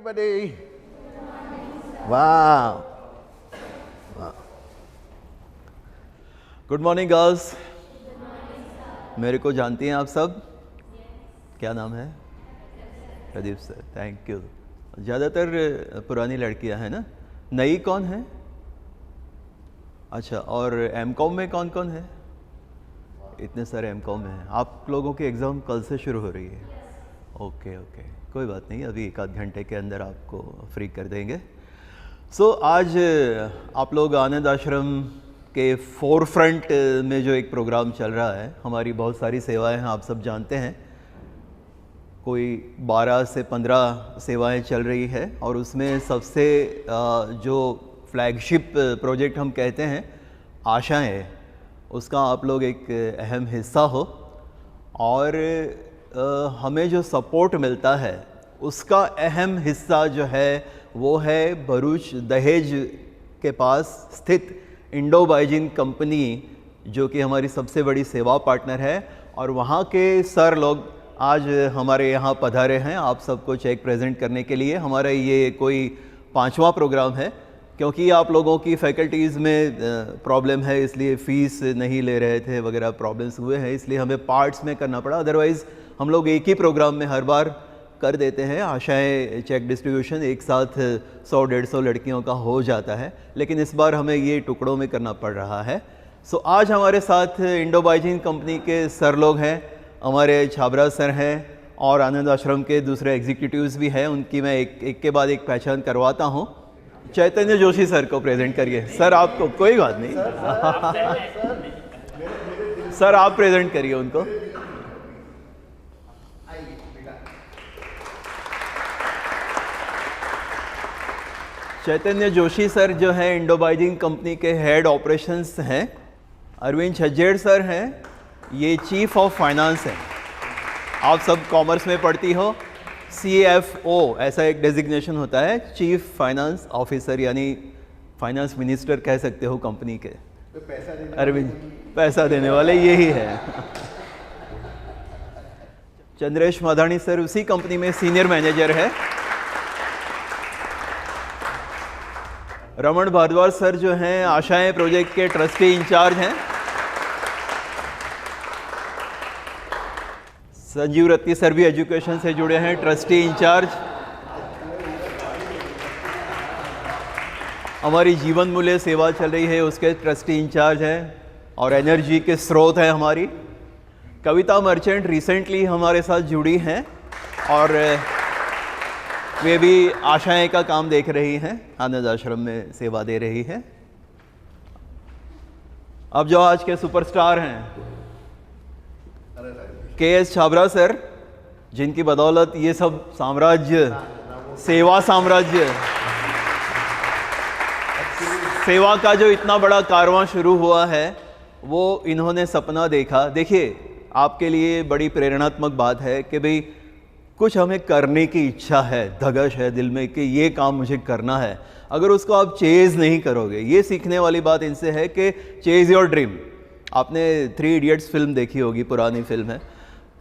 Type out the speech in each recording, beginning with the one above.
everybody. Wow. Wow. Good morning, girls. मेरे को जानती हैं आप सब? क्या नाम है? Pradeep sir, thank you. ज़्यादातर पुरानी लड़कियां हैं ना? नई कौन है? अच्छा, और एमकॉम में कौन कौन है? इतने सारे एमकॉम में हैं। आप लोगों की एग्ज़ाम कल से शुरू हो रही है? ओके ओके, कोई बात नहीं, अभी एक आध घंटे के अंदर आपको फ्री कर देंगे। आज आप लोग आनंद आश्रम के फोरफ्रंट में जो एक प्रोग्राम चल रहा है, हमारी बहुत सारी सेवाएं हैं, आप सब जानते हैं। कोई 12 से 15 सेवाएं चल रही है और उसमें सबसे जो फ्लैगशिप प्रोजेक्ट हम कहते हैं आशाएं, उसका आप लोग एक अहम हिस्सा हो। और हमें जो सपोर्ट मिलता है उसका अहम हिस्सा जो है वो है भरूच दहेज के पास स्थित इंडो बाइजिन कंपनी, जो कि हमारी सबसे बड़ी सेवा पार्टनर है। और वहाँ के सर लोग आज हमारे यहाँ पधारे हैं आप सबको चेक प्रेजेंट करने के लिए। हमारा ये कोई 5वां प्रोग्राम है, क्योंकि आप लोगों की फैकल्टीज़ में प्रॉब्लम है, इसलिए फ़ीस नहीं ले रहे थे वगैरह प्रॉब्लम्स हुए हैं, इसलिए हमें पार्ट्स में करना पड़ा। अदरवाइज़ हम लोग एक ही प्रोग्राम में हर बार कर देते हैं। आशाएं चेक डिस्ट्रीब्यूशन एक साथ 100-150 लड़कियों का हो जाता है, लेकिन इस बार हमें ये टुकड़ों में करना पड़ रहा है। आज हमारे साथ इंडो बाइजिन कंपनी के सर लोग हैं, हमारे छाबरा सर हैं और आनंद आश्रम के दूसरे एग्जीक्यूटिव्स भी हैं। उनकी मैं एक के बाद एक पहचान करवाता हूँ। चैतन्य जोशी सर को प्रेजेंट करिए। सर आपको कोई बात नहीं, सर आप प्रेजेंट करिए उनको। चैतन्य जोशी सर जो है इंडो बाइजिन कंपनी के हेड ऑपरेशंस हैं। अरविंद छज्जेड़ सर हैं, ये चीफ ऑफ फाइनेंस हैं। आप सब कॉमर्स में पढ़ती हो, CFO ऐसा एक डेजिग्नेशन होता है, चीफ फाइनेंस ऑफिसर, यानी फाइनेंस मिनिस्टर कह सकते हो कंपनी के। अरविंद पैसा देने वाले यही है। चंद्रेश माधानी सर उसी कंपनी में सीनियर मैनेजर है। रमन भारद्वाज सर जो हैं आशाएं प्रोजेक्ट के ट्रस्टी इंचार्ज हैं। संजीव रत्ती सर भी एजुकेशन से जुड़े हैं, ट्रस्टी इंचार्ज। हमारी जीवन मूल्य सेवा चल रही है, उसके ट्रस्टी इंचार्ज हैं और एनर्जी के स्रोत हैं हमारी। कविता मर्चेंट रिसेंटली हमारे साथ जुड़ी हैं और वे भी आशाएं का काम देख रही हैं, आनंद आश्रम में सेवा दे रही है। अब जो आज के सुपरस्टार हैं KS छाबरा सर, जिनकी बदौलत ये सब साम्राज्य, सेवा साम्राज्य, सेवा का जो इतना बड़ा कारवां शुरू हुआ है, वो इन्होंने सपना देखा। देखिए, आपके लिए बड़ी प्रेरणात्मक बात है कि भाई कुछ हमें करने की इच्छा है, धगश है दिल में कि ये काम मुझे करना है। अगर उसको आप चेज़ नहीं करोगे, ये सीखने वाली बात इनसे है कि चेज़ योर ड्रीम। आपने 3 इडियट्स फिल्म देखी होगी, पुरानी फिल्म है,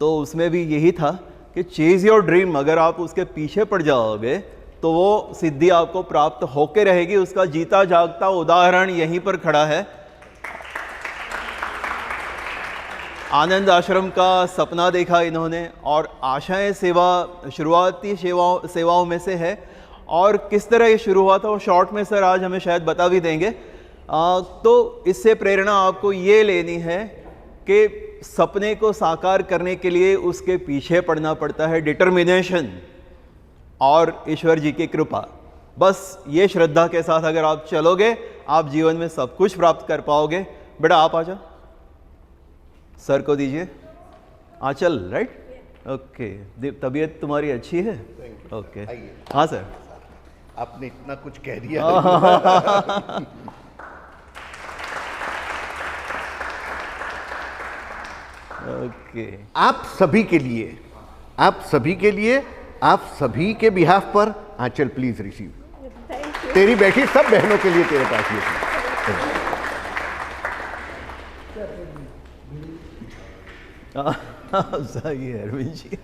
तो उसमें भी यही था कि चेज़ योर ड्रीम, अगर आप उसके पीछे पड़ जाओगे तो वो सिद्धि आपको प्राप्त होके रहेगी। उसका जीता जागता उदाहरण यहीं पर खड़ा है। आनंद आश्रम का सपना देखा इन्होंने और आशाएं सेवा शुरुआती सेवाओं में से है। और किस तरह ये शुरू हुआ था वो शॉर्ट में सर आज हमें शायद बता भी देंगे। तो इससे प्रेरणा आपको ये लेनी है कि सपने को साकार करने के लिए उसके पीछे पड़ना पड़ता है, डिटर्मिनेशन और ईश्वर जी की कृपा। बस ये श्रद्धा के साथ अगर आप चलोगे, आप जीवन में सब कुछ प्राप्त कर पाओगे। बेटा आप आ जाओ, सर को दीजिए आंचल, राइट? ओके, तबीयत तुम्हारी अच्छी है? ओके, हाँ सर। आपने इतना कुछ कह दिया। ओके, आप सभी के लिए, आप सभी के लिए, आप सभी के बिहाफ पर आंचल प्लीज रिसीव। तेरी बैठी सब बहनों के लिए तेरे पास ये सही है अरविंद जी।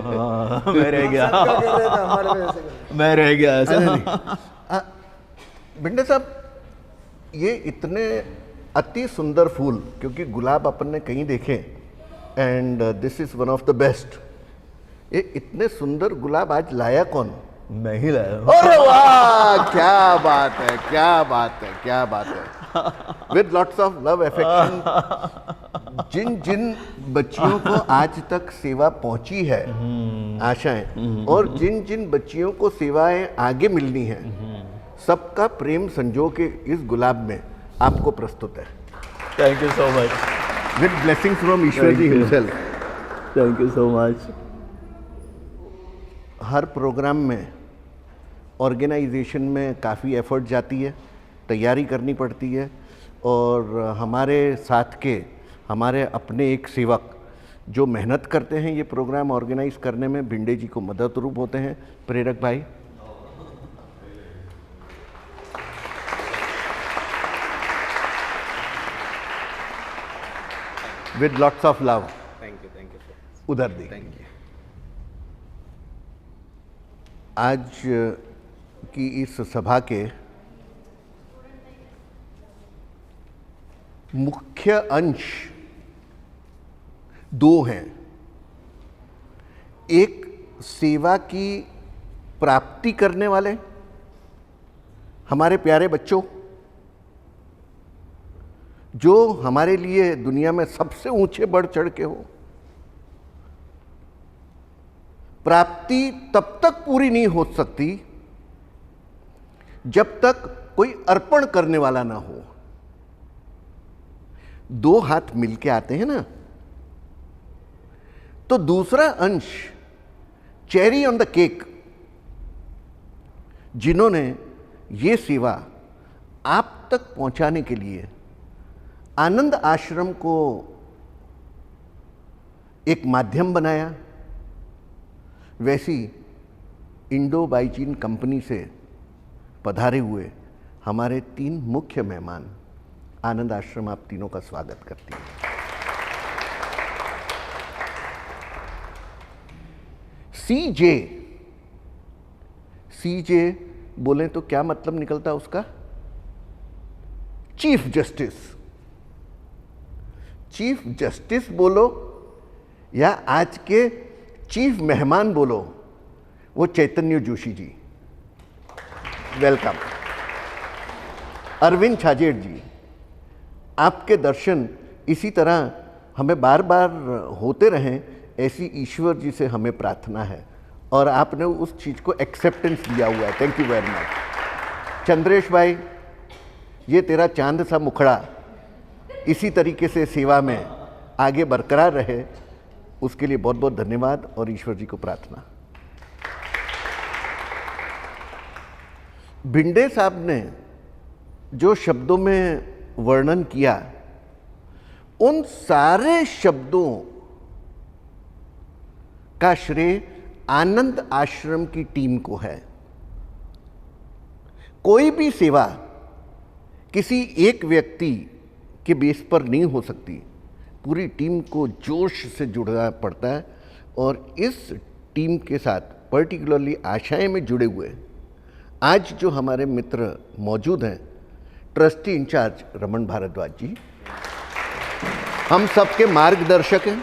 हाँ, मैं रह गया, मैं रह गया ऐसा। भिंडे साहब, ये इतने अति सुंदर फूल, क्योंकि गुलाब अपन ने कहीं देखे and this is one of the best. ये इतने सुंदर गुलाब आज लाया कौन? मैं ही लाया हूँ। अरे वाह, क्या बात है, क्या बात है, क्या बात है। With lots of love affection, जिन जिन बच्चियों को आज तक सेवा पहुंची है, आशाएं, और जिन जिन बच्चियों को सेवाएं आगे मिलनी है, सबका प्रेम संजो के इस गुलाब में आपको प्रस्तुत है। Thank you so much. With blessings from Ishwar ji himself. Thank you so much. हर प्रोग्राम में ऑर्गेनाइजेशन में काफ़ी एफर्ट जाती है, तैयारी करनी पड़ती है, और हमारे साथ के हमारे अपने एक सेवक जो मेहनत करते हैं ये प्रोग्राम ऑर्गेनाइज करने में, भिंडे जी को मदद रूप होते हैं। प्रेरक भाई, with lots of love. Thank you उधर दी। Thank you. आज की इस सभा के मुख्य अंश दो हैं। एक सेवा की प्राप्ति करने वाले हमारे प्यारे बच्चों, जो हमारे लिए दुनिया में सबसे ऊंचे बढ़ चढ़ के हो। प्राप्ति तब तक पूरी नहीं हो सकती जब तक कोई अर्पण करने वाला ना हो। दो हाथ मिलके आते हैं ना, तो दूसरा अंश, चेरी ऑन द केक, जिन्होंने ये सेवा आप तक पहुंचाने के लिए आनंद आश्रम को एक माध्यम बनाया, वैसी इंडो बाईचीन कंपनी से पधारे हुए हमारे तीन मुख्य मेहमान, आनंद आश्रम आप तीनों का स्वागत करती है। सीजे बोले तो क्या मतलब निकलता उसका? Chief justice. चीफ जस्टिस बोलो या आज के चीफ मेहमान बोलो, वो चैतन्य जोशी जी, वेलकम। अरविंद छाजेड़ जी, आपके दर्शन इसी तरह हमें बार बार होते रहें, ऐसी ईश्वर जी से हमें प्रार्थना है, और आपने उस चीज़ को एक्सेप्टेंस दिया हुआ है। Thank you very much. Chandresh भाई, ये तेरा चांद सा मुखड़ा इसी तरीके से सेवा में आगे बरकरार रहे, उसके लिए बहुत बहुत धन्यवाद और ईश्वर जी को प्रार्थना। भिंडे साहब ने जो शब्दों में वर्णन किया, उन सारे शब्दों का श्रेय आनंद आश्रम की टीम को है। कोई भी सेवा किसी एक व्यक्ति के बेस पर नहीं हो सकती, पूरी टीम को जोश से जुड़ना पड़ता है, और इस टीम के साथ पर्टिकुलरली आशाएं में जुड़े हुए आज जो हमारे मित्र मौजूद हैं, ट्रस्टी इंचार्ज रमन भारद्वाज जी, हम सबके मार्गदर्शक हैं,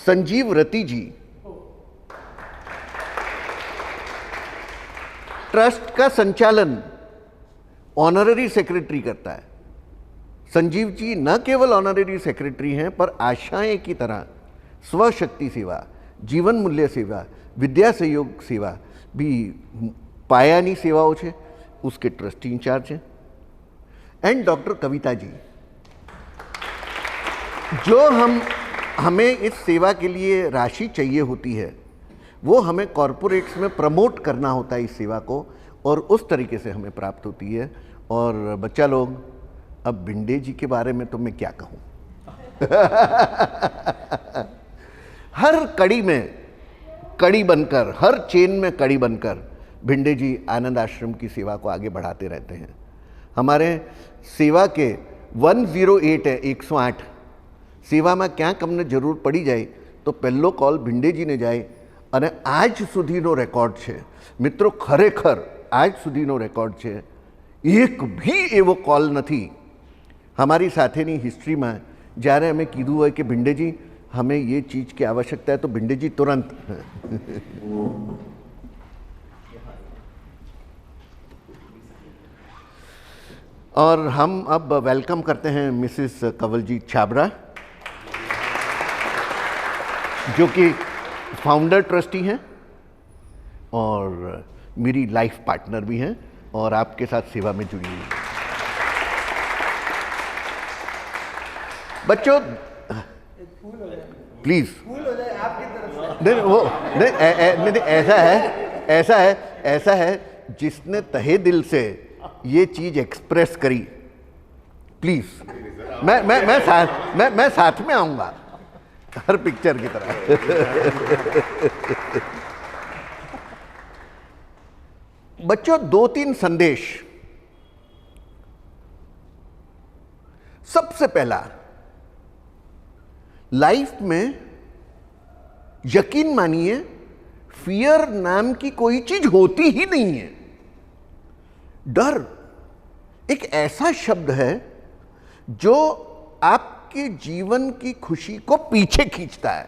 संजीव रति जी, ट्रस्ट का संचालन ऑनररी सेक्रेटरी करता है। संजीव जी न केवल ऑनररी सेक्रेटरी हैं, पर आशाएं की तरह स्वशक्ति सेवा, जीवन मूल्य सेवा, विद्या सहयोग सेवा भी पायानी सेवाओं છે, उसके ट्रस्टी इंचार्ज हैं। एंड डॉक्टर कविता जी, जो हमें इस सेवा के लिए राशि चाहिए होती है, वो हमें कॉरपोरेट्स में प्रमोट करना होता है इस सेवा को, और उस तरीके से हमें प्राप्त होती है। और बच्चा लोग, अब भिंडे जी के बारे में तो मैं क्या कहूँ। हर कड़ी में कड़ी बनकर, हर चेन में कड़ी बनकर भिंडे जी आनंद आश्रम की सेवा को आगे बढ़ाते रहते हैं। हमारे सेवा के 108 है, 108 સેવામાં ક્યાંક અમને જરૂર પડી જાય તો પહેલો કોલ ભિંડેજીને જાય અને આજ સુધીનો રેકોર્ડ છે મિત્રો, ખરેખર આજ સુધીનો રેકોર્ડ છે. એક ભી એવો કોલ નથી हमारी સાથેની हिस्ट्रीમાં જ્યારે અમે કીધું હોય કે भिंडेजी हमें ये चीज़ की आवश्यकता है तो भिंडेजी तुरंत और हम अब वेलकम करते हैं मिसेस कंवलजीत छाबड़ा जो कि फाउंडर ट्रस्टी हैं और मेरी लाइफ पार्टनर भी हैं और आपके साथ सेवा में जुड़ी हुई हैं. बच्चों प्लीज नहीं वो नहीं ऐसा है जिसने तहे दिल से ये चीज एक्सप्रेस करी, प्लीज मैं साथ में आऊंगा हर पिक्चर की तरह. बच्चों 2-3 संदेश. सबसे पहला, लाइफ में यकीन मानिए फियर नाम की कोई चीज होती ही नहीं है. डर एक ऐसा शब्द है जो आपके जीवन की खुशी को पीछे खींचता है.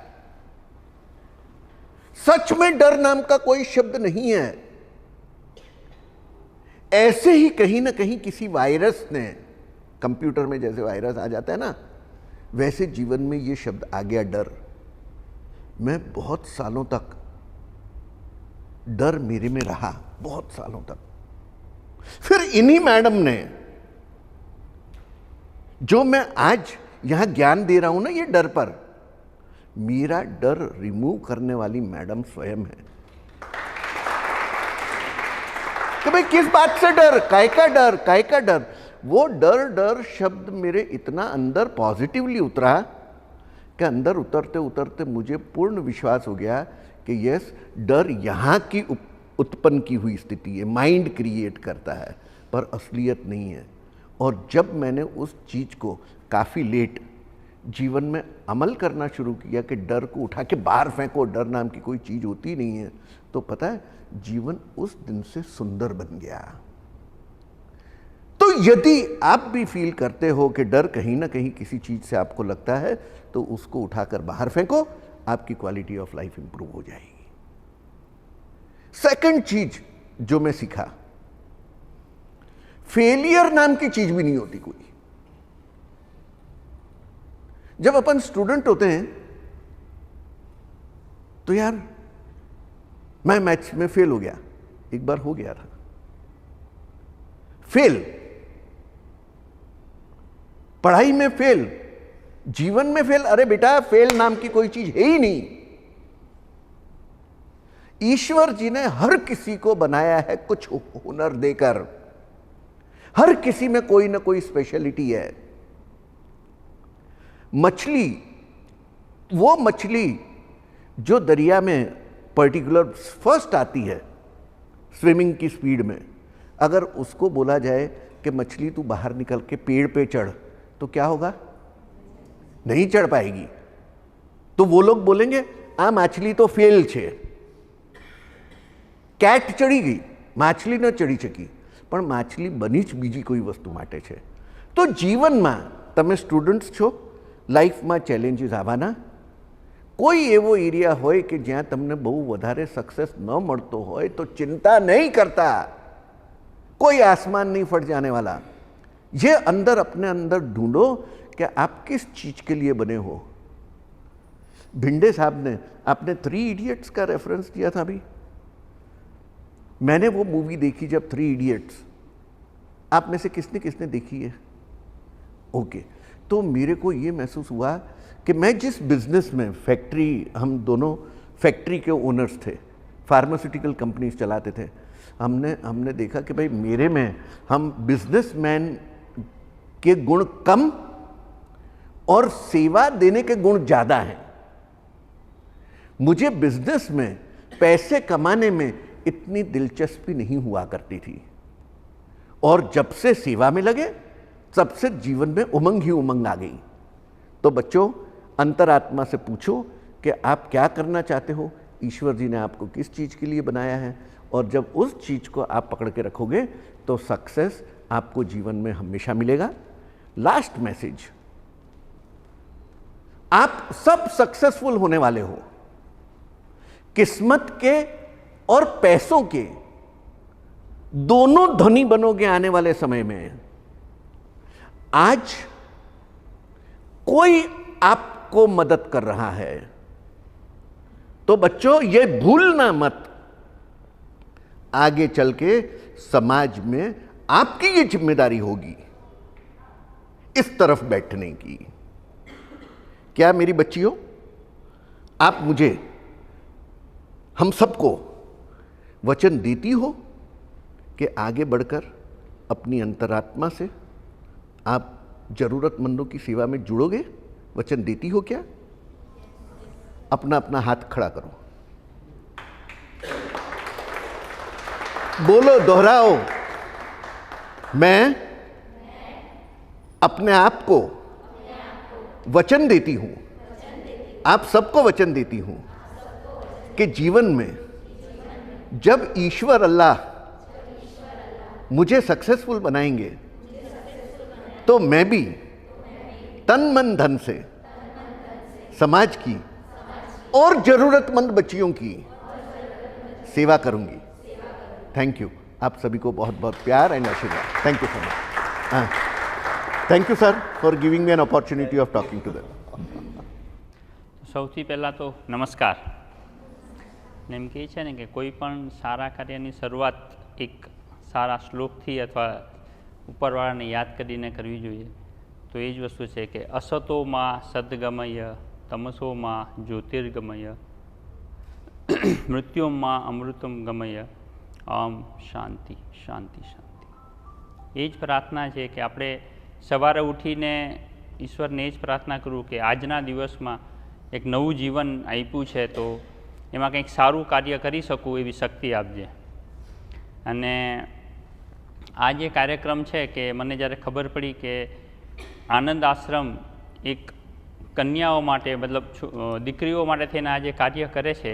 सच में डर नाम का कोई शब्द नहीं है. ऐसे ही कहीं ना कहीं किसी वायरस ने, कंप्यूटर में जैसे वायरस आ जाता है ना, वैसे जीवन में ये शब्द आ गया डर. मैं बहुत सालों तक डर मेरे में रहा, बहुत सालों तक. फिर इन्हीं मैडम ने, जो मैं आज यहां ज्ञान दे रहा हूं ना ये डर पर, मेरा डर रिमूव करने वाली मैडम स्वयं है. कि भाई किस बात से डर, काय का डर, काय का डर. वो डर शब्द मेरे इतना अंदर पॉजिटिवली उतरा कि अंदर उतरते उतरते मुझे पूर्ण विश्वास हो गया कि यस, डर यहाँ की उत्पन्न की हुई स्थिति है, माइंड क्रिएट करता है पर असलियत नहीं है. और जब मैंने उस चीज़ को काफ़ी लेट जीवन में अमल करना शुरू किया कि डर को उठा के बाहर फेंको, डर नाम की कोई चीज़ होती नहीं है, तो पता है जीवन उस दिन से सुंदर बन गया. तो यदि आप भी फील करते हो कि डर कहीं ना कहीं किसी चीज से आपको लगता है तो उसको उठाकर बाहर फेंको, आपकी क्वालिटी ऑफ लाइफ इंप्रूव हो जाएगी. सेकंड चीज जो मैं सीखा, फेलियर नाम की चीज भी नहीं होती कोई. जब अपन स्टूडेंट होते हैं तो यार मैं मैथ्स में फेल हो गया, एक बार हो गया था फेल, पढ़ाई में फेल, जीवन में फेल. अरे बेटा, फेल नाम की कोई चीज है ही नहीं. ईश्वर जी ने हर किसी को बनाया है कुछ हुनर देकर. हर किसी में कोई ना कोई स्पेशलिटी है. मछली, वो मछली जो दरिया में पर्टिकुलर फर्स्ट आती है स्विमिंग की स्पीड में, अगर उसको बोला जाए कि मछली तू बाहर निकल के पेड़ पे चढ़, तो क्या होगा? नहीं चढ़ पाएगी. तो वो लोग बोलेंगे आ माछली तो फेल छे. कैट चढ़ी गई, माछली न चढ़ी शकी, પણ માછલી બની જ બીજી કોઈ વસ્તુ માટે છે. તો જીવનમાં તમે સ્ટુડન્ટ્સ છો, લાઈફમાં ચેલેન્જીસ આવવાના. કોઈ એવો એરિયા હોય કે જ્યાં તમને બહુ વધારે સક્સેસ ન મળતો હોય તો ચિંતા નહીં કરતા. कोई आसमान नहीं फट जाने वाला. ये अंदर अपने अंदर ढूंढो कि आप किस चीज के लिए बने हो. भिंडे साहब ने, आपने 3 इडियट्स का रेफरेंस दिया था अभी. मैंने वो मूवी देखी जब 3 इडियट्स. आप में से किसने किसने देखी है? ओके. तो मेरे को ये महसूस हुआ कि मैं जिस बिजनेस में, फैक्ट्री, हम दोनों फैक्ट्री के ओनर्स थे, फार्मास्यूटिकल कंपनीज चलाते थे. हमने देखा कि भाई मेरे में हम बिजनेसमैन के गुण कम और सेवा देने के गुण ज़्यादा हैं. मुझे बिजनेस में पैसे कमाने में इतनी दिलचस्पी नहीं हुआ करती थी, और जब से सेवा में लगे तब से जीवन में उमंग ही उमंग आ गई. तो बच्चों, अंतरात्मा से पूछो कि आप क्या करना चाहते हो, ईश्वर जी ने आपको किस चीज़ के लिए बनाया है, और जब उस चीज़ को आप पकड़ के रखोगे तो सक्सेस आपको जीवन में हमेशा मिलेगा। लास्ट मैसेज, आप सब सक्सेसफुल होने वाले हो। किस्मत के और पैसों के दोनों धनी बनोगे आने वाले समय में। आज कोई आपको मदद कर रहा है तो बच्चों ये भूलना मत, आगे चल के समाज में आपकी ये जिम्मेदारी होगी इस तरफ बैठने की। क्या मेरी बच्चियों, आप मुझे, हम सबको वचन देती हो कि आगे बढ़कर अपनी अंतरात्मा से आप जरूरतमंदों की सेवा में जुड़ोगे? वचन देती हो क्या? अपना अपना हाथ खड़ा करो, बोलो, दोहराओ, मैं अपने आप को वचन देती हूं, आप सबको वचन देती हूं कि जीवन में जब ईश्वर अल्लाह मुझे सक्सेसफुल बनाएंगे तो मैं भी तन मन धन से समाज की और जरूरतमंद बच्चियों की सेवा करूंगी। Thank you. आप सभी को बहुत बहुत प्यार एंड आशीर्वाद। Thank you so much. Thank you sir for giving me an opportunity of talking to them. સૌથી પહેલાં તો નમસ્કાર. એમ કહે છે ને કે કોઈ પણ સારા કાર્યની શરૂઆત એક સારા શ્લોકથી અથવા ઉપરવાળાને યાદ કરીને કરવી જોઈએ. તો એ જ વસ્તુ છે કે અસતો માં સદગમય, તમસો માં જ્યોતિર્ગમય, મૃત્યુમાં અમૃતમ ગમય, ઓમ શાંતિ શાંતિ શાંતિ. એ જ પ્રાર્થના છે કે આપણે સવારે ઉઠીને ઈશ્વરને એ જ પ્રાર્થના કરવું કે આજના દિવસમાં એક નવું જીવન આપ્યું છે તો એમાં કંઈક સારું કાર્ય કરી શકું એવી શક્તિ આપજે. અને આ જે કાર્યક્રમ છે કે મને જ્યારે ખબર પડી કે આનંદ આશ્રમ એક કન્યાઓ માટે મતલબ દીકરીઓ માટે થઈને આ જે કાર્ય કરે છે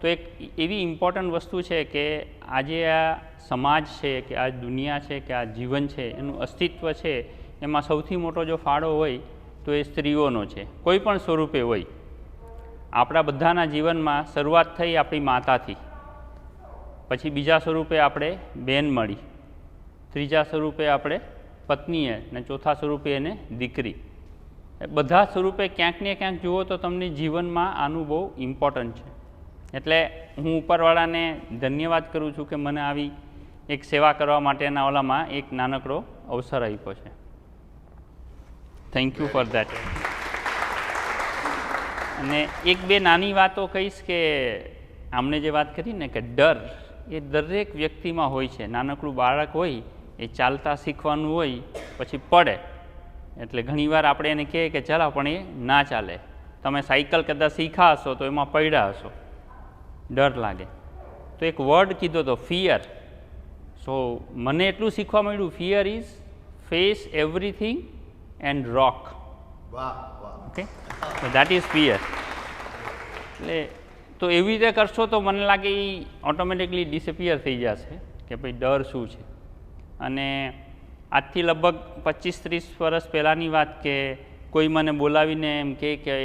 તો એક એવી ઇમ્પોર્ટન્ટ વસ્તુ છે કે આજે આ સમાજ છે કે આ દુનિયા છે કે આ જીવન છે એનું અસ્તિત્વ છે એમાં સૌથી મોટો જો ફાળો હોય તો એ સ્ત્રીઓનો છે, કોઈ પણ સ્વરૂપે હોય. આપણા બધાના જીવનમાં શરૂઆત થઈ આપણી માતાથી, પછી બીજા સ્વરૂપે આપણે બેન મળી, ત્રીજા સ્વરૂપે આપણે પત્નીએ, અને ચોથા સ્વરૂપે એને દીકરી. બધા સ્વરૂપે ક્યાંક ને ક્યાંક જુઓ તો તમને જીવનમાં આનું બહુ ઇમ્પોર્ટન્ટ છે. એટલે હું ઉપરવાળાને ધન્યવાદ કરું છું કે મને આવી એક સેવા કરવા માટેના ઓલામાં એક નાનકડો અવસર આપ્યો છે. Thank you for that. અને એક બે નાની વાતો કહીશ કે આમને જે વાત કરી ને કે ડર એ દરેક વ્યક્તિમાં હોય છે. નાનકડું બાળક હોય એ ચાલતા શીખવાનું હોય પછી પડે એટલે ઘણીવાર આપણે એને કહીએ કે ચાલો પણ એ ના ચાલે. તમે સાયકલ કદાચ શીખા હશો તો એમાં પડ્યા હશો, ડર લાગે. તો એક વર્ડ કીધો તો ફિયર. સો મને એટલું શીખવા મળ્યું, fear is face everything and rock. Okay, તો દેટ ઇઝ ફિયર. એટલે તો એવી રીતે કરશો તો મને લાગે એ ઓટોમેટિકલી ડિસઅપિયર થઈ જશે કે ભાઈ ડર શું છે. અને આજથી લગભગ 25-30 વર્ષ પહેલાંની વાત કે કોઈ મને બોલાવીને એમ કહે કે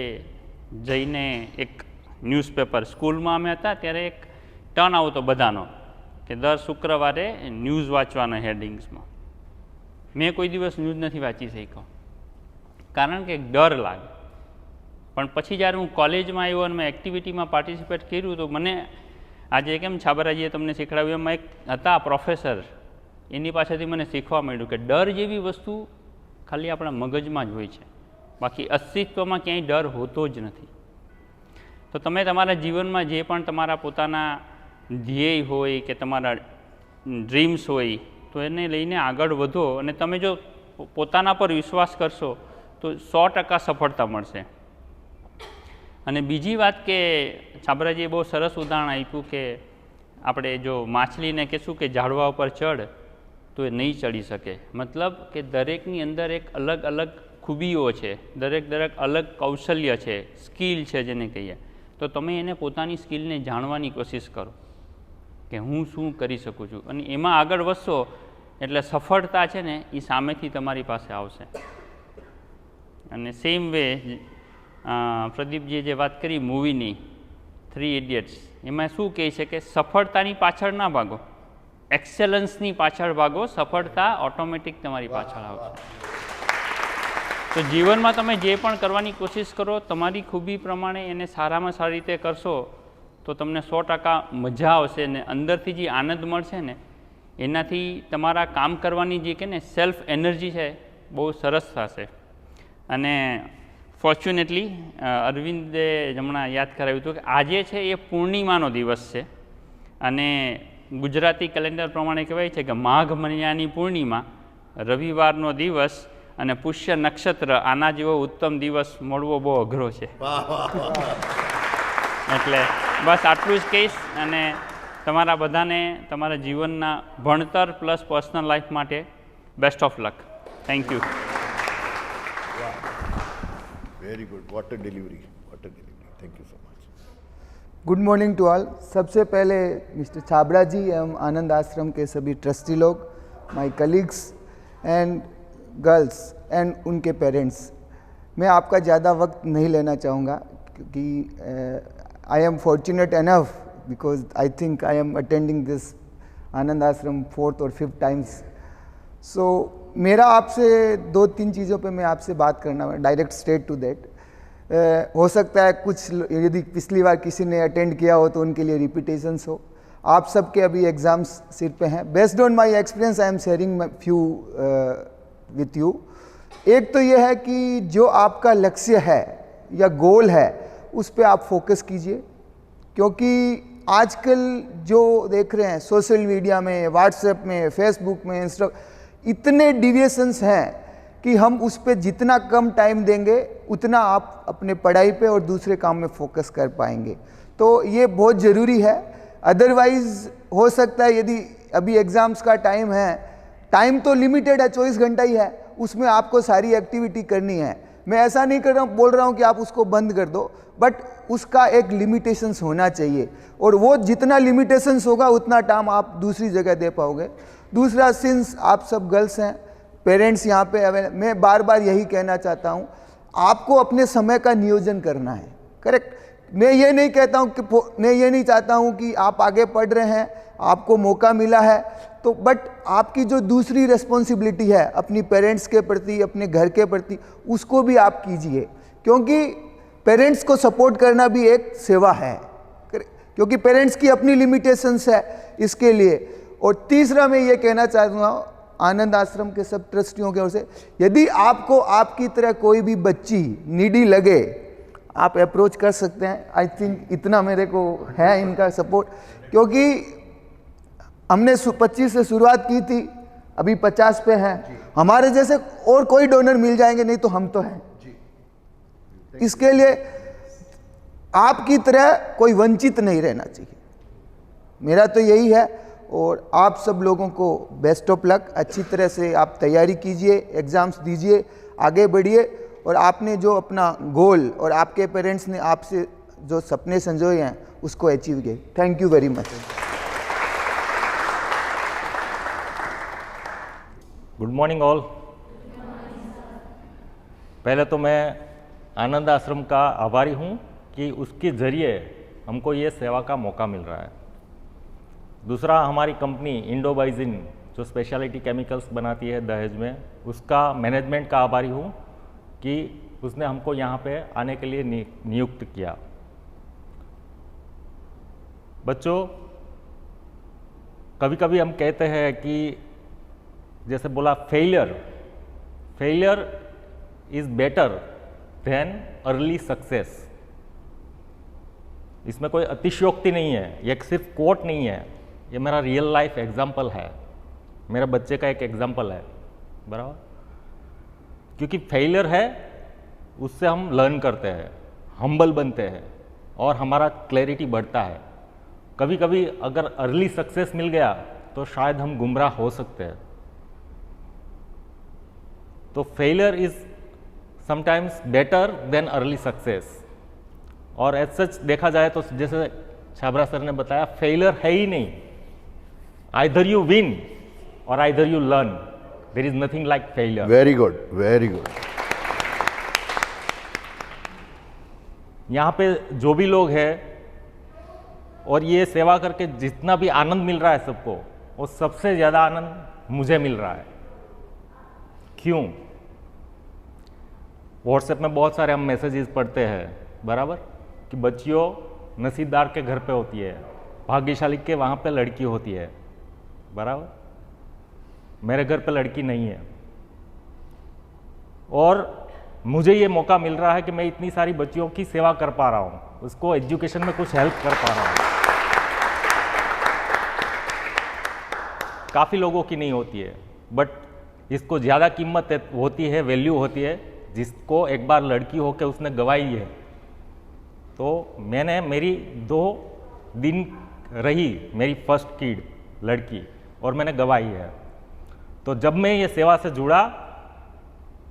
જઈને એક ન્યૂઝપેપર, સ્કૂલમાં અમે હતા ત્યારે એક ટર્ન આવતો બધાનો કે દર શુક્રવારે ન્યૂઝ વાંચવાના હેડિંગ્સમાં. મેં કોઈ દિવસ ન્યૂઝ નથી વાંચી શક્યો કારણ કે ડર લાગે. પણ પછી જ્યારે હું કોલેજમાં આવ્યો અને મેં એક્ટિવિટીમાં પાર્ટિસિપેટ કર્યું તો મને આજે કેમ છાબરાજીએ તમને શીખડાવ્યું એમાં એક હતા પ્રોફેસર, એની પાસેથી મને શીખવા મળ્યું કે ડર જેવી વસ્તુ ખાલી આપણા મગજમાં જ હોય છે, બાકી અસ્તિત્વમાં ક્યાંય ડર હોતો જ નથી. તો તમે તમારા જીવનમાં જે પણ તમારા પોતાના ધ્યેય હોય કે તમારા ડ્રીમ્સ હોય તો એને લઈને આગળ વધો. અને તમે જો પોતાના પર વિશ્વાસ કરશો તો 100% સફળતા મળશે. અને બીજી વાત કે છાબરાજીએ બહુ સરસ ઉદાહરણ આપ્યું કે આપણે જો માછલીને કહેશું કે ઝાડવા ઉપર ચડ તો એ નહીં ચડી શકે. મતલબ કે દરેકની અંદર એક અલગ અલગ ખૂબીઓ છે, દરેક અલગ કૌશલ્ય છે, સ્કિલ છે જેને કહીએ, તો તમે એને પોતાની સ્કિલને જાણવાની કોશિશ કરો કે હું શું કરી શકું છું, અને એમાં આગળ વધશો એટલે સફળતા છે ને એ સામેથી તમારી પાસે આવશે. અને સેમ વે પ્રદીપજીએ જે વાત કરી મૂવીની 3 ઇડિયટ્સ, એમાં શું કહે છે કે સફળતાની પાછળ ના ભાગો, એક્સેલન્સની પાછળ ભાગો, સફળતા ઓટોમેટિક તમારી પાછળ આવશે. તો જીવનમાં તમે જે પણ કરવાની કોશિશ કરો, તમારી ખૂબી પ્રમાણે એને સારામાં સારી રીતે કરશો તો તમને 100% મજા આવશે, ને અંદરથી જે આનંદ મળશે ને એનાથી તમારા કામ કરવાની જે કે ને સેલ્ફ એનર્જી છે બહુ સરસ થશે. અને ફોર્ચ્યુનેટલી અરવિંદે હમણાં યાદ કરાવ્યું હતું કે આજે છે એ પૂર્ણિમાનો દિવસ છે, અને ગુજરાતી કેલેન્ડર પ્રમાણે કહેવાય છે કે માઘ મહિનાની પૂર્ણિમા, રવિવારનો દિવસ અને પુષ્ય નક્ષત્ર, આના જેવો ઉત્તમ દિવસ મળવો બહુ અઘરો છે. એટલે બસ આટલું જ કહીશ, અને તમારા બધાને તમારા જીવનના ભણતર પ્લસ પર્સનલ લાઈફ માટે best of luck. Thank you. Very good. What a delivery, what a delivery. Thank you so much. Good morning to all. सबसे पहले मिस्टर छाबड़ा जी एवं आनंद आश्रम के सभी ट्रस्टी लोग, my colleagues and girls and उनके parents, मैं आपका ज़्यादा वक्त नहीं लेना चाहूँगा क्योंकि I am fortunate enough because I think I am attending this Anand Ashram 4th और 5th टाइम्स. सो मेरा आपसे 2-3 चीज़ों पे मैं आपसे बात करना है, डायरेक्ट स्ट्रेट टू दैट. हो सकता है कुछ यदि पिछली बार किसी ने अटेंड किया हो तो उनके लिए रिपीटेशंस हो. आप सबके अभी एग्ज़ाम्स सिर पे हैं. Based on my experience I am sharing few with you. एक तो ये है कि जो आपका लक्ष्य है या गोल है उस पे आप फोकस कीजिए, क्योंकि आजकल जो देख रहे हैं सोशल मीडिया में, व्हाट्सएप में, फेसबुक में, इतने डिविएशंस हैं कि हम उस पे जितना कम टाइम देंगे उतना आप अपने पढ़ाई पे और दूसरे काम में फोकस कर पाएंगे. तो ये बहुत ज़रूरी है. अदरवाइज़ हो सकता है यदि अभी एग्ज़ाम्स का टाइम है, टाइम तो लिमिटेड है, 24 घंटा ही है, उसमें आपको सारी एक्टिविटी करनी है. मैं ऐसा नहीं कर रहा हूँ, बोल रहा हूँ कि आप उसको बंद कर दो, बट उसका एक लिमिटेशंस होना चाहिए, और वो जितना लिमिटेशंस होगा उतना टाइम आप दूसरी जगह दे पाओगे. दूसरा, सिंस आप सब गर्ल्स हैं, पेरेंट्स यहाँ पे मैं बार बार यही कहना चाहता हूँ, आपको अपने समय का नियोजन करना है. करेक्ट. मैं ये नहीं कहता हूँ कि मैं ये नहीं चाहता हूँ कि आप आगे पढ़ रहे हैं, आपको मौका मिला है तो, बट आपकी जो दूसरी रिस्पॉन्सिबिलिटी है अपनी पेरेंट्स के प्रति, अपने घर के प्रति, उसको भी आप कीजिए, क्योंकि पेरेंट्स को सपोर्ट करना भी एक सेवा है, क्योंकि पेरेंट्स की अपनी लिमिटेशंस है इसके लिए. और तीसरा, मैं ये कहना चाहूँगा आनंद आश्रम के सब ट्रस्टियों की ओर से, यदि आपको आपकी तरह कोई भी बच्ची नीडी लगे, आप अप्रोच कर सकते हैं. आई थिंक इतना मेरे को है इनका सपोर्ट, क्योंकि हमने 25 से शुरुआत की थी, अभी 50 पे हैं. हमारे जैसे और कोई डोनर मिल जाएंगे, नहीं तो हम तो हैं. इसके लिए आपकी तरह कोई वंचित नहीं रहना चाहिए, मेरा तो यही है. और आप सब लोगों को बेस्ट ऑफ लक. अच्छी तरह से आप तैयारी कीजिए, एग्ज़ाम्स दीजिए, आगे बढ़िए, और आपने जो अपना गोल और आपके पेरेंट्स ने आपसे जो सपने संजोए हैं उसको अचीव किए. Thank you very much. Good morning all. पहले तो मैं आनंद आश्रम का आभारी हूँ कि उसके ज़रिए हमको ये सेवा का मौका मिल रहा है. दूसरा, हमारी कंपनी इंडोबाइजिन जो स्पेशलिटी केमिकल्स बनाती है दहेज में, उसका मैनेजमेंट का आभारी हूँ कि उसने हमको यहाँ पे आने के लिए नियुक्त किया. बच्चों, कभी कभी हम कहते हैं कि जैसे बोला failure is better than early success. इसमें कोई अतिशयोक्ति नहीं है, ये सिर्फ कोट नहीं है, ये मेरा रियल लाइफ एग्जाम्पल है, मेरे बच्चे का एक एग्जाम्पल है. बराबर. क्योंकि फेलियर है, उससे हम लर्न करते हैं, हम्बल बनते हैं और हमारा क्लैरिटी बढ़ता है. कभी कभी अगर अर्ली सक्सेस मिल गया तो शायद हम गुमराह हो सकते हैं. तो failure is sometimes better than early success. और एज सच देखा जाए तो जैसे छाबरा सर ने बताया, फेलियर है ही नहीं, either you win or either you learn, there is nothing like failure. Very good, very good. यहाँ पे जो भी लोग हैं और ये सेवा करके जितना भी आनंद मिल रहा है सबको, वो सबसे ज़्यादा आनंद मुझे मिल रहा है। क्यों? व्हाट्सएप में बहुत सारे हम मैसेजेस पढ़ते हैं, बराबर, कि बच्चियों नसीबदार के घर पे होती है, भाग्यशाली के वहाँ पे लड़की होती है, बराबर। मेरे घर पे लड़की नहीं है और मुझे ये मौका मिल रहा है कि मैं इतनी सारी बच्चियों की सेवा कर पा रहा हूँ, उसको एजुकेशन में कुछ हेल्प कर पा रहा हूँ। काफ़ी लोगों की नहीं होती है, बट इसको ज़्यादा कीमत होती है, वैल्यू होती है, जिसको एक बार लड़की होकर उसने गवाई है। तो मैंने, मेरी 2 दिन रही मेरी फर्स्ट किड लड़की, और मैंने गवाई है। तो जब मैं ये सेवा से जुड़ा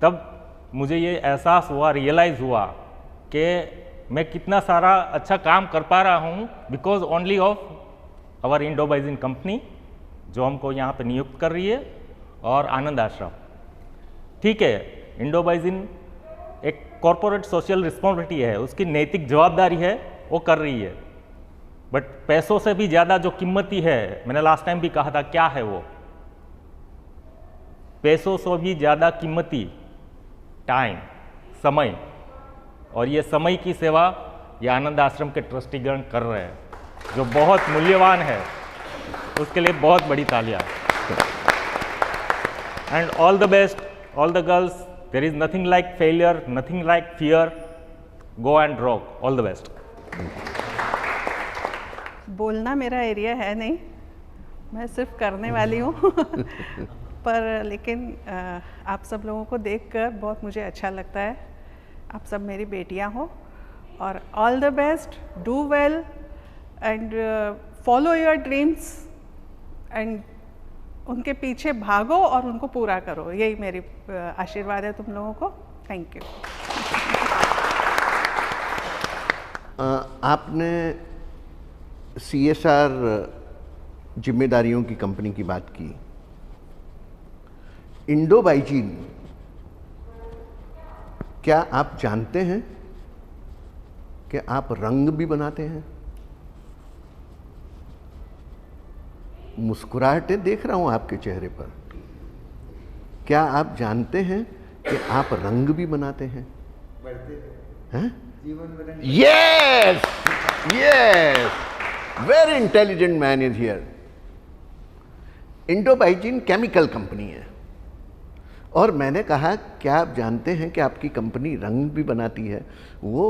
तब मुझे ये एहसास हुआ, रियलाइज़ हुआ कि मैं कितना सारा अच्छा काम कर पा रहा हूँ because only of our Indobaijin company, जो हमको यहाँ पे नियुक्त कर रही है, और आनंद आश्रम। ठीक है, इंडोबाइजिन एक कॉरपोरेट सोशल रिस्पॉन्सिबिलिटी है, उसकी नैतिक जवाबदारी है, वो कर रही है, बट पैसों से भी ज़्यादा जो कीमती है, मैंने लास्ट टाइम भी कहा था, क्या है वो? पैसों से भी ज़्यादा कीमती टाइम, समय, और ये समय की सेवा ये आनंद आश्रम के ट्रस्टीगण कर रहे हैं, जो बहुत मूल्यवान है। उसके लिए बहुत बड़ी तालियां। And all the best, all the girls, there is nothing like failure, nothing like fear, go and rock, all the best. बोलना मेरा एरिया है नहीं, मैं सिर्फ करने वाली हूँ पर लेकिन आप सब लोगों को देखकर बहुत मुझे अच्छा लगता है। आप सब मेरी बेटियाँ हो, और all the best, do well and follow your dreams and उनके पीछे भागो और उनको पूरा करो। यही मेरी आशीर्वाद है तुम लोगों को। Thank you. आपने CSR जिम्मेदारियों की कंपनी की बात की। इंडोबाइजीन, क्या आप जानते हैं कि आप रंग भी बनाते हैं? मुस्कुराहटें देख रहा हूं आपके चेहरे पर। क्या आप जानते हैं कि आप रंग भी बनाते हैं? Yes, yes, very intelligent man is here. Indobaijin chemical company है, और मैंने कहा क्या आप जानते हैं कि आपकी कंपनी रंग भी बनाती है? वो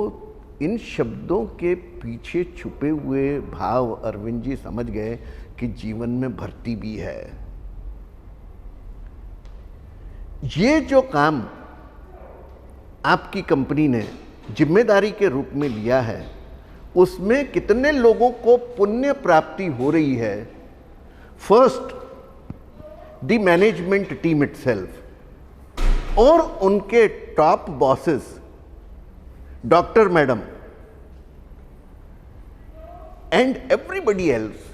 इन शब्दों के पीछे छुपे हुए भाव अरविंद जी समझ गए कि जीवन में भर्ती भी है। ये जो काम आपकी कंपनी ने जिम्मेदारी के रूप में लिया है, उसमें कितने लोगों को पुण्य प्राप्ति हो रही है। First, the management team itself, और उनके top bosses, doctor madam and everybody else,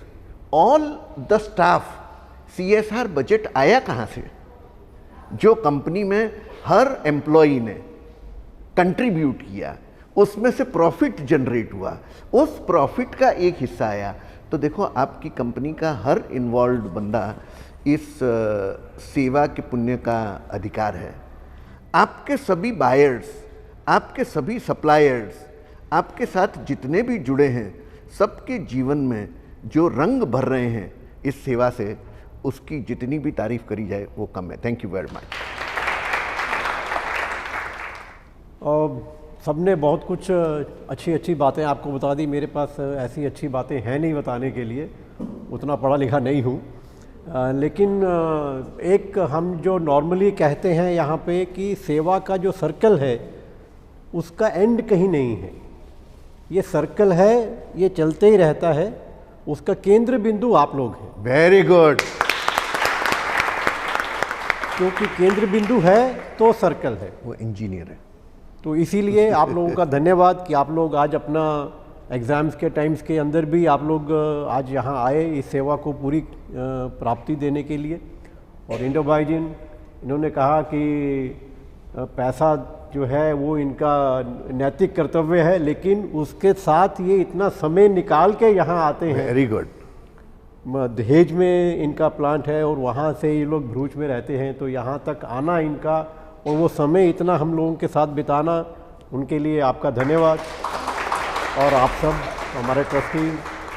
all the staff. CSR budget आया कहाँ से? जो कंपनी में हर एम्प्लॉई ने कंट्रीब्यूट किया, उसमें से प्रॉफिट जनरेट हुआ, उस प्रॉफिट का एक हिस्सा आया। तो देखो, आपकी कंपनी का हर इन्वॉल्व बंदा इस सेवा के पुण्य का अधिकार है। आपके सभी बायर्स, आपके सभी सप्लायर्स, आपके साथ जितने भी जुड़े हैं, सबके जीवन में जो रंग भर रहे हैं इस सेवा से, उसकी जितनी भी तारीफ करी जाए वो कम है। Thank you very much. सबने बहुत कुछ अच्छी अच्छी बातें आपको बता दी। मेरे पास ऐसी अच्छी बातें हैं नहीं बताने के लिए, उतना पढ़ा लिखा नहीं हूँ। लेकिन एक हम जो नॉर्मली कहते हैं यहाँ पे कि सेवा का जो सर्कल है उसका एंड कहीं नहीं है। ये सर्कल है, ये चलते ही रहता है, उसका केंद्र बिंदु आप लोग हैं। Very good. क्योंकि केंद्र बिंदु है तो सर्कल है। वो इंजीनियर है। तो इसीलिए आप लोगों का धन्यवाद कि आप लोग आज अपना एग्ज़ाम्स के टाइम्स के अंदर भी आप लोग आज यहाँ आए इस सेवा को पूरी प्राप्ति देने के लिए। और इंडोबाइजिन इन्होंने कहा कि पैसा जो है वो इनका नैतिक कर्तव्य है, लेकिन उसके साथ ये इतना समय निकाल के यहाँ आते हैं। Very good. दहेज में इनका प्लांट है और वहाँ से ये लोग भरूच में रहते हैं, तो यहाँ तक आना इनका और वो समय इतना हम लोगों के साथ बिताना, उनके लिए आपका धन्यवाद। और आप सब हमारे ट्रस्टी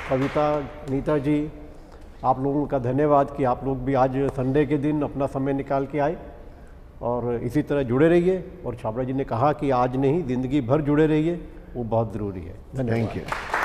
कविता, नीता जी, आप लोगों का धन्यवाद कि आप लोग भी आज संडे के दिन अपना समय निकाल के आए और इसी तरह जुड़े रहिए। और छाबड़ा जी ने कहा कि आज नहीं, ज़िंदगी भर जुड़े रहिए, वो बहुत ज़रूरी है। धन्यवाद। Thank you.